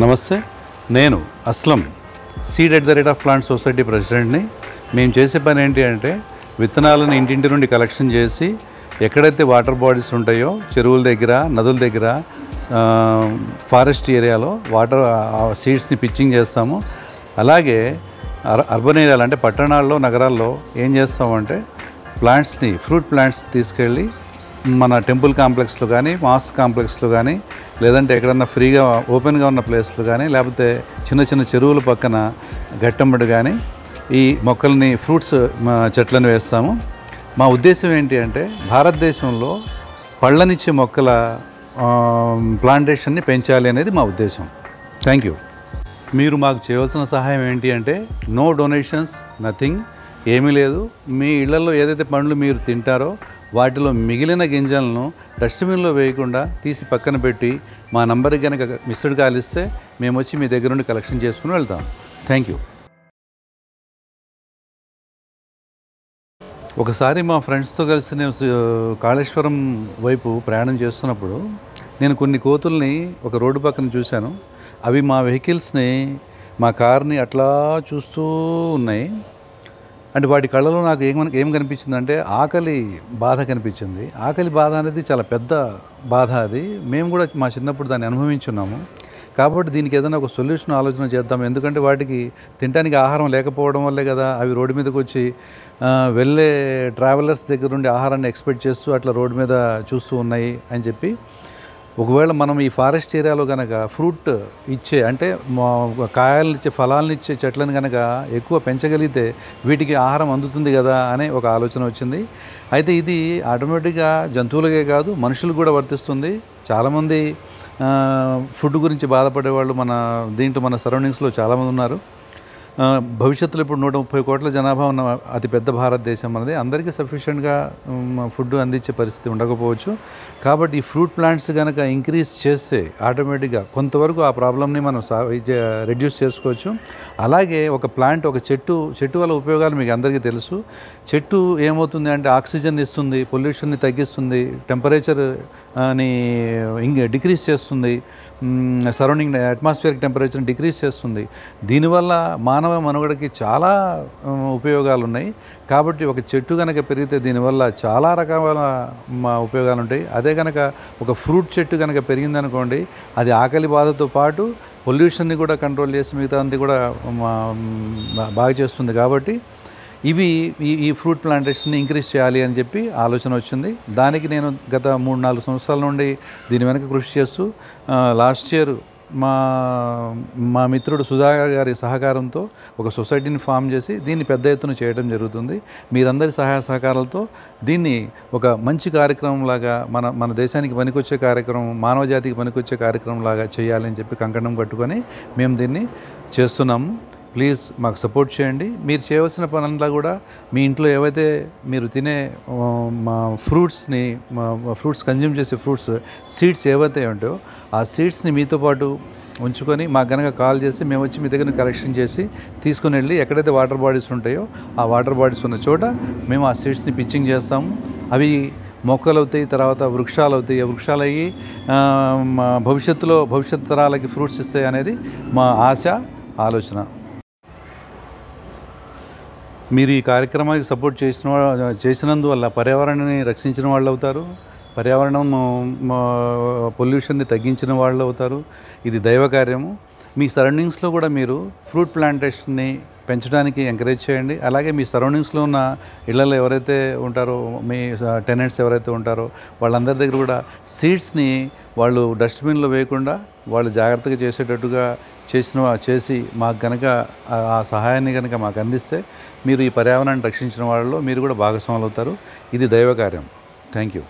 నమస్తే, నేను Aslam seed@plants society ప్రెసిడెంట్ని. మేము చేసే పని ఏంటి అంటే విత్తనాలను ఇంటింటి నుండి కలెక్షన్ చేసి ఎక్కడైతే వాటర్ బాడీస్ ఉంటాయో చెరువుల దగ్గర, నదుల దగ్గర, ఫారెస్ట్ ఏరియాలో వాటర్ సీడ్స్ని పిచ్చింగ్ చేస్తాము. అలాగే అర్బన్ ఏరియాలు అంటే పట్టణాల్లో, నగరాల్లో ఏం చేస్తామంటే ప్లాంట్స్ని, ఫ్రూట్ ప్లాంట్స్ తీసుకెళ్ళి మన టెంపుల్ కాంప్లెక్స్లో కానీ, మాస్క్ కాంప్లెక్స్లో కానీ, లేదంటే ఎక్కడన్నా ఫ్రీగా ఓపెన్గా ఉన్న ప్లేస్లో కానీ, లేకపోతే చిన్న చిన్న చెరువుల పక్కన గట్టంబడి కానీ ఈ మొక్కల్ని, ఫ్రూట్స్ చెట్లను వేస్తాము. మా ఉద్దేశం ఏంటి అంటే భారతదేశంలో పళ్ళనిచ్చే మొక్కల ప్లాంటేషన్ని పెంచాలి అనేది మా ఉద్దేశం. Thank you. మీరు మాకు చేయవలసిన సహాయం ఏంటి అంటే నో డొనేషన్స్, నథింగ్, ఏమీ లేదు. మీ ఇళ్లలో ఏదైతే పండ్లు మీరు తింటారో వాటిలో మిగిలిన గింజలను డస్ట్బిన్లో వేయకుండా తీసి పక్కన పెట్టి మా నంబర్కి కనుక మిస్డ్ కాల్ ఇస్తే మేము వచ్చి మీ దగ్గర నుండి కలెక్షన్ చేసుకుని వెళ్తాం. Thank you. ఒకసారి మా ఫ్రెండ్స్తో కలిసి నేను కాళేశ్వరం వైపు ప్రయాణం చేస్తున్నప్పుడు నేను కొన్ని కోతుల్ని ఒక రోడ్డు పక్కన చూశాను. అవి మా వెహికల్స్ని, మా కార్ని అట్లా చూస్తూ ఉన్నాయి. అంటే వాటి కళ్ళలో నాకు ఏం కనిపించిందంటే ఆకలి బాధ కనిపించింది. ఆకలి బాధ అనేది చాలా పెద్ద బాధ. అది మేము కూడా మా చిన్నప్పుడు దాన్ని అనుభవించున్నాము. కాబట్టి దీనికి ఏదైనా ఒక సొల్యూషన్ ఆలోచన చేద్దాం. ఎందుకంటే వాటికి తినడానికి ఆహారం లేకపోవడం వల్లే కదా అవి రోడ్డు మీదకి వచ్చి వెళ్ళే ట్రావెలర్స్ దగ్గర నుండి ఆహారాన్ని ఎక్స్పెక్ట్ చేస్తూ అట్లా రోడ్డు మీద చూస్తూ ఉన్నాయి అని చెప్పి, ఒకవేళ మనం ఈ ఫారెస్ట్ ఏరియాలో కనుక ఫ్రూట్ ఇచ్చే, అంటే కాయలు ఇచ్చే, ఫలాలను ఇచ్చే చెట్లను కనుక ఎక్కువ పెంచగలిగితే వీటికి ఆహారం అందుతుంది కదా అనే ఒక ఆలోచన వచ్చింది. అయితే ఇది ఆటోమేటిక్గా జంతువులకే కాదు మనుషులకు కూడా వర్తిస్తుంది. చాలామంది ఫుడ్ గురించి బాధపడేవాళ్ళు మన సరౌండింగ్స్లో చాలామంది ఉన్నారు. భవిష్యత్తులో ఇప్పుడు 130 కోట్ల జనాభా ఉన్న అతిపెద్ద భారతదేశం అనేది అందరికీ సఫిషియెంట్గా ఫుడ్ అందించే పరిస్థితి ఉండకపోవచ్చు. కాబట్టి ఈ ఫ్రూట్ ప్లాంట్స్ కనుక ఇంక్రీజ్ చేస్తే ఆటోమేటిక్గా కొంతవరకు ఆ ప్రాబ్లమ్ని మనం రెడ్యూస్ చేసుకోవచ్చు. అలాగే ఒక ప్లాంట్, ఒక చెట్టు వల్ల ఉపయోగాలు మీకు అందరికీ తెలుసు. చెట్టు ఏమవుతుంది అంటే ఆక్సిజన్ ఇస్తుంది, పొల్యూషన్ని తగ్గిస్తుంది, టెంపరేచర్ని డిక్రీజ్ చేస్తుంది, సరౌండింగ్ అట్మాస్ఫియరిక్ టెంపరేచర్ని డిక్రీజ్ చేస్తుంది. దీనివల్ల మానవ మనుగడకి చాలా ఉపయోగాలు ఉన్నాయి. కాబట్టి ఒక చెట్టు కనుక పెరిగితే దీనివల్ల చాలా రకాల ఉపయోగాలు ఉంటాయి. అదే కనుక ఒక ఫ్రూట్ చెట్టు కనుక పెరిగిందనుకోండి, అది ఆకలి బాధతో పాటు పొల్యూషన్ని కూడా కంట్రోల్ చేసి మిగతాది కూడా బాగా చేస్తుంది. కాబట్టి ఈ ఫ్రూట్ ప్లాంటేషన్ని ఇంక్రీజ్ చేయాలి అని చెప్పి ఆలోచన వచ్చింది. దానికి నేను గత 3-4 సంవత్సరాల నుండి దీని వెనక కృషి చేస్తూ లాస్ట్ ఇయర్ మా మిత్రుడు సుధాకర్ గారి సహకారంతో ఒక సొసైటీని ఫామ్ చేసి దీన్ని పెద్ద ఎత్తున చేయడం జరుగుతుంది. మీరందరి సహాయ సహకారాలతో దీన్ని ఒక మంచి కార్యక్రమంలాగా, మన దేశానికి పనికొచ్చే కార్యక్రమం, మానవ జాతికి పనికొచ్చే కార్యక్రమంలాగా చేయాలని చెప్పి కంకణం కట్టుకొని మేము దీన్ని చేస్తున్నాము. ప్లీజ్ మాకు సపోర్ట్ చేయండి. మీరు చేయవలసిన పనుల్లో కూడా మీ ఇంట్లో ఏవైతే మీరు తినే ఫ్రూట్స్ కన్జ్యూమ్ చేసే ఫ్రూట్స్ సీడ్స్ ఏవైతే ఉంటాయో ఆ సీడ్స్ని మీతో పాటు ఉంచుకొని మాకు కనుక కాల్ చేసి మేము వచ్చి మీ దగ్గర కలెక్షన్ చేసి తీసుకుని వెళ్ళి ఎక్కడైతే వాటర్ బాడీస్ ఉంటాయో ఆ వాటర్ బాడీస్ ఉన్న చోట మేము ఆ సీడ్స్ని పిచ్చింగ్ చేస్తాము. అవి మొక్కలు అవుతాయి, తర్వాత వృక్షాలు అవుతాయి. వృక్షాలు అయ్యి భవిష్యత్ తరాలకి ఫ్రూట్స్ ఇస్తాయి అనేది మా ఆశ, ఆలోచన. మీరు ఈ కార్యక్రమానికి సపోర్ట్ చేసినందువల్ల పర్యావరణాన్ని రక్షించిన వాళ్ళు అవుతారు, పర్యావరణం పొల్యూషన్ని తగ్గించిన వాళ్ళు అవుతారు. ఇది దైవ కార్యము. మీ సరౌండింగ్స్లో కూడా మీరు ఫ్రూట్ ప్లాంటేషన్ని పెంచడానికి ఎంకరేజ్ చేయండి. అలాగే మీ సరౌండింగ్స్లో ఉన్న ఇళ్లలో ఎవరైతే ఉంటారో, మీ టెనెంట్స్ ఎవరైతే ఉంటారో వాళ్ళందరి దగ్గర కూడా సీడ్స్ని వాళ్ళు డస్ట్బిన్లో వేయకుండా వాళ్ళు జాగ్రత్తగా చేసేటట్టుగా చేసి మాకు కనుక ఆ సహాయాన్ని కనుక మాకు అందిస్తే మీరు ఈ పర్యావరణాన్ని రక్షించిన వాళ్ళలో మీరు కూడా భాగస్వాములు అవుతారు. ఇది దైవ కార్యం. Thank you.